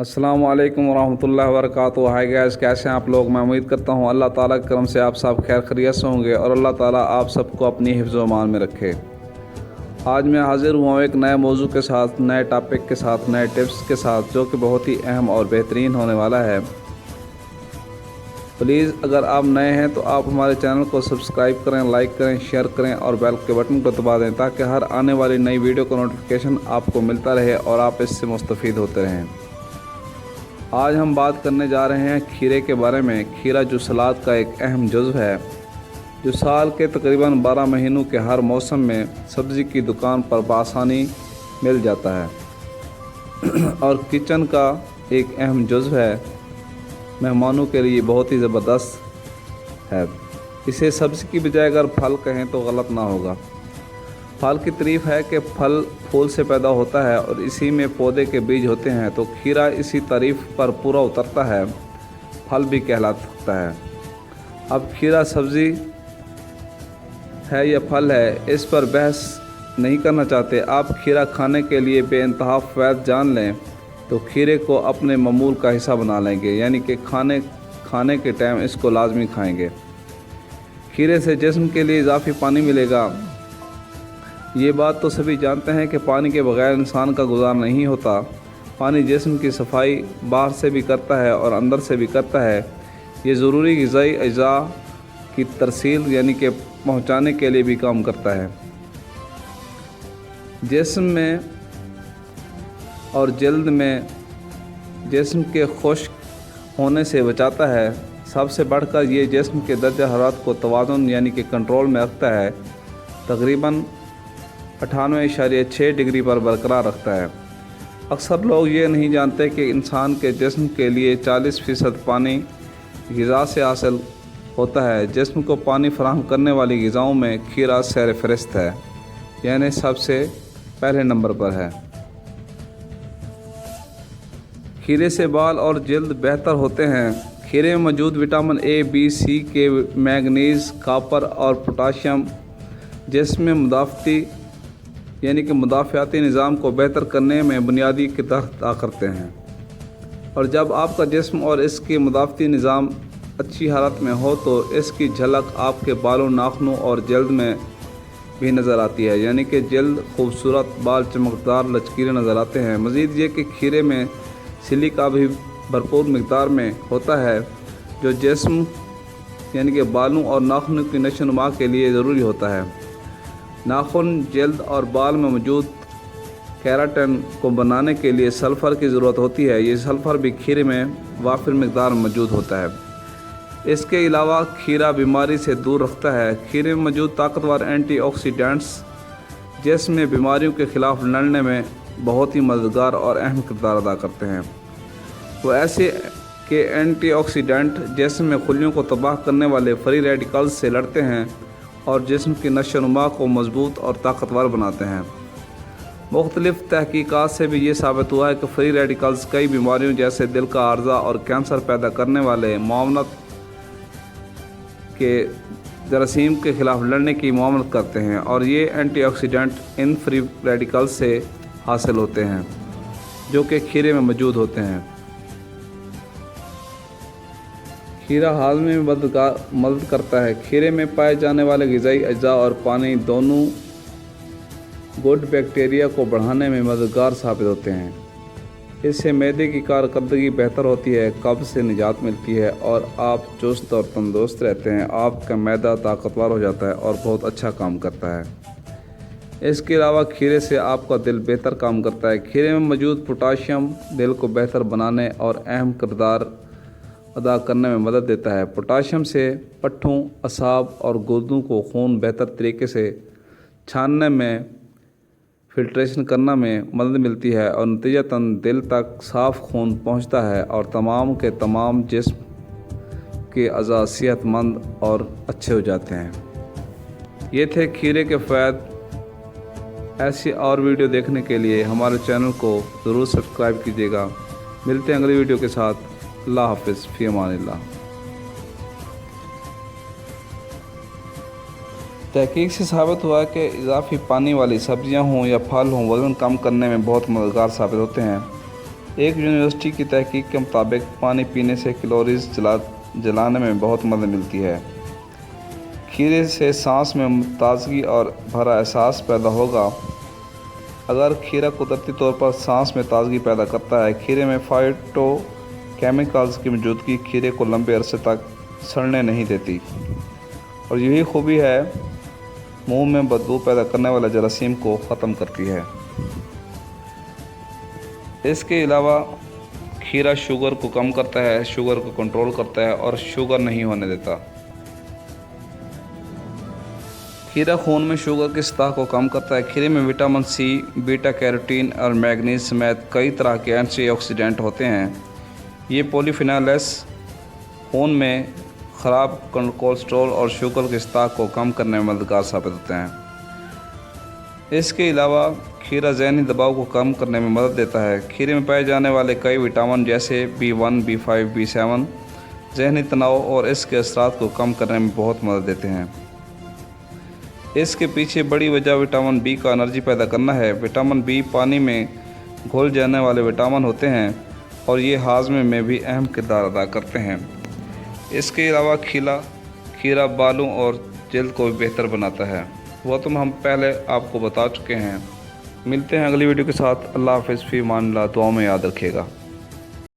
अस्सलाम वालेकुम वरहमतुल्लाहि वबरकातुहू। हाय गाइस, कैसे हैं आप लोग। मैं उम्मीद करता हूँ अल्लाह ताला के करम से आप सब खैर खैरियत से होंगे और अल्लाह ताला आप सबको अपनी हिफ्ज़ व अमान में रखे। आज मैं हाज़िर हुआ हूँ एक नए मौजू के साथ, नए टॉपिक के साथ, नए टिप्स के साथ, जो कि बहुत ही अहम और बेहतरीन होने वाला है। प्लीज़ अगर आप नए हैं तो आप हमारे चैनल को सब्सक्राइब करें, लाइक करें, शेयर करें और बेल के बटन को दबा दें ताकि हर आने वाली नई वीडियो का नोटिफिकेशन आपको मिलता रहे और आप इससे मुस्तफ़ीद होते रहें। आज हम बात करने जा रहे हैं खीरे के बारे में। खीरा जो सलाद का एक अहम जुज़्व है, जो साल के तकरीबन 12 महीनों के हर मौसम में सब्ज़ी की दुकान पर बआसानी मिल जाता है और किचन का एक अहम जुज़्व है। मेहमानों के लिए बहुत ही ज़बरदस्त है। इसे सब्ज़ी की बजाय अगर फल कहें तो गलत ना होगा। फल की तारीफ़ है कि फल फूल से पैदा होता है और इसी में पौधे के बीज होते हैं, तो खीरा इसी तारीफ़ पर पूरा उतरता है, फल भी कहला सकता है। अब खीरा सब्ज़ी है या फल है, इस पर बहस नहीं करना चाहते। आप खीरा खाने के लिए बेइंतहा फ़ायदा जान लें तो खीरे को अपने मामूल का हिस्सा बना लेंगे, यानी कि खाने के टाइम इसको लाजमी खाएंगे। खीरे से जिस्म के लिए इजाफी पानी मिलेगा। ये बात तो सभी जानते हैं कि पानी के बगैर इंसान का गुजारा नहीं होता। पानी जिस्म की सफाई बाहर से भी करता है और अंदर से भी करता है। ये ज़रूरी ग़िज़ाई अज्जा की तरसील यानी कि पहुँचाने के लिए भी काम करता है। जिस्म में और जल्द में जिस्म के खुश्क होने से बचाता है। सबसे बढ़कर ये जिस्म के दर्जा हरारत को तवाज़ुन यानी कि कंट्रोल में रखता है, तकरीबन 98.6 डिग्री पर बरकरार रखता है। अक्सर लोग ये नहीं जानते कि इंसान के जिस्म के लिए 40% पानी ग़िज़ा से हासिल होता है। जिस्म को पानी फराहम करने वाली ग़िज़ाओं में खीरा सरफ़हरिस्त है, यानी सबसे पहले नंबर पर है। खीरे से बाल और जल्द बेहतर होते हैं। खीरे में मौजूद विटामिन ए, बी, सी, के, मैग्नीज़, कॉपर और पोटाशियम जिस्म में मुदाफ़ाती निज़ाम को बेहतर करने में बुनियादी किरदार अदा करते हैं। और जब आपका जिस्म और इसके मुदाफ़ाती निज़ाम अच्छी हालत में हो तो इसकी झलक आपके बालों, नाखूनों और जल्द में भी नज़र आती है, यानी कि जल्द खूबसूरत, बाल चमकदार, लचकीले नज़र आते हैं। मज़ीद ये कि खीरे में सिलिका भी भरपूर मकदार में होता है, जो जिस्म यानी कि बालों और नाखूनों की नशोनुमा के लिए ज़रूरी होता है। नाखून, जल्द और बाल में मौजूद केराटिन को बनाने के लिए सल्फ़र की ज़रूरत होती है। ये सल्फ़र भी खीरे में वाफिर मकदार में मौजूद होता है। इसके अलावा खीरा बीमारी से दूर रखता है। खीरे में मौजूद ताकतवर एंटीऑक्सीडेंट्स जिस्म में बीमारियों के ख़िलाफ़ लड़ने में बहुत ही मददगार और अहम किरदार अदा करते हैं। वो ऐसे के एंटीऑक्सीडेंट जिस्म में खुलियों को तबाह करने वाले फ्री रेडिकल्स से लड़ते हैं और जिस्म की नशोनुमा को मजबूत और ताकतवर बनाते हैं। मुख्तलिफ़ तहकीकात से भी ये साबित हुआ है कि फ्री रेडिकल्स कई बीमारियों जैसे दिल का आर्जा और कैंसर पैदा करने वाले मामलत के जरासीम के ख़िलाफ़ लड़ने की मुआवनत करते हैं, और ये एंटीऑक्सीडेंट इन फ्री रेडिकल्स से हासिल होते हैं जो कि खीरे में मौजूद होते हैं। खीरा हाज़मे में मदद करता है। खीरे में पाए जाने वाले ग़िज़ाई अज्जा और पानी दोनों गुड बैक्टीरिया को बढ़ाने में मददगार साबित होते हैं। इससे मैदे की कारकर्दगी बेहतर होती है, कब्ज़ से निजात मिलती है और आप चुस्त और तंदुरुस्त रहते हैं। आपका मैदा ताकतवर हो जाता है और बहुत अच्छा काम करता है। इसके अलावा खीरे से आपका दिल बेहतर काम करता है। खीरे में मौजूद पोटाशियम दिल को बेहतर बनाने और अहम किरदार अदा करने में मदद देता है। पोटाशियम से पट्ठों, असाब और गुर्दों को खून बेहतर तरीके से छानने में, फिल्ट्रेशन करने में मदद मिलती है और नतीजतन दिल तक साफ़ खून पहुंचता है और तमाम के तमाम जिस्म के अज़ा सेहतमंद और अच्छे हो जाते हैं। ये थे खीरे के फ़ायदे। ऐसी और वीडियो देखने के लिए हमारे चैनल को ज़रूर सब्सक्राइब कीजिएगा। मिलते हैं अगली वीडियो के साथ। अल्लाह हाफ़िज़, फ़ी अमानिल्लाह। तहकीक से साबित हुआ है कि इजाफी पानी वाली सब्जियां हों या फल हों, वज़न कम करने में बहुत मददगार साबित होते हैं। ایک یونیورسٹی کی تحقیق کے مطابق پانی پینے سے کیلوریز جلانے میں بہت مدد ملتی ہے۔ کھیرے سے سانس میں تازگی اور بھرا احساس پیدا ہوگا۔ اگر کھیرا قدرتی طور پر سانس میں تازگی پیدا کرتا ہے، کھیرے میں فائٹو کیمیکلز کی موجودگی کھیرے کو لمبے عرصے تک سڑنے نہیں دیتی، اور یہی خوبی ہے منہ میں بدبو پیدا کرنے والے جراثیم کو ختم کرتی ہے۔ اس کے علاوہ کھیرا شوگر کو کم کرتا ہے، شوگر کو کنٹرول کرتا ہے اور شوگر نہیں ہونے دیتا۔ کھیرا خون میں شوگر کی سطح کو کم کرتا ہے۔ کھیرے میں وٹامن سی، بیٹا کیروٹین اور میگنیز سمیت کئی طرح کے اینٹی آکسیڈنٹ ہوتے ہیں۔ یہ پولی فینالز خون میں خراب کولیسٹرول اور شوگر کی سطح کو کم کرنے میں مددگار ثابت ہوتے ہیں۔ اس کے علاوہ کھیرا ذہنی دباؤ کو کم کرنے میں مدد دیتا ہے۔ کھیرے میں پائے جانے والے کئی وٹامن جیسے B1، B5، B7 ذہنی تناؤ اور اس کے اثرات کو کم کرنے میں بہت مدد دیتے ہیں۔ اس کے پیچھے بڑی وجہ وٹامن بی کا انرجی پیدا کرنا ہے۔ وٹامن بی پانی میں گھل جانے والے وٹامن ہوتے ہیں اور یہ ہاضمے میں بھی اہم کردار ادا کرتے ہیں۔ اس کے علاوہ کھیرا بالوں اور جلد کو بھی بہتر بناتا ہے، وہ تو ہم پہلے آپ کو بتا چکے ہیں۔ ملتے ہیں اگلی ویڈیو کے ساتھ۔ اللہ حافظ، فی امان اللہ، دعاؤں میں یاد رکھیے گا۔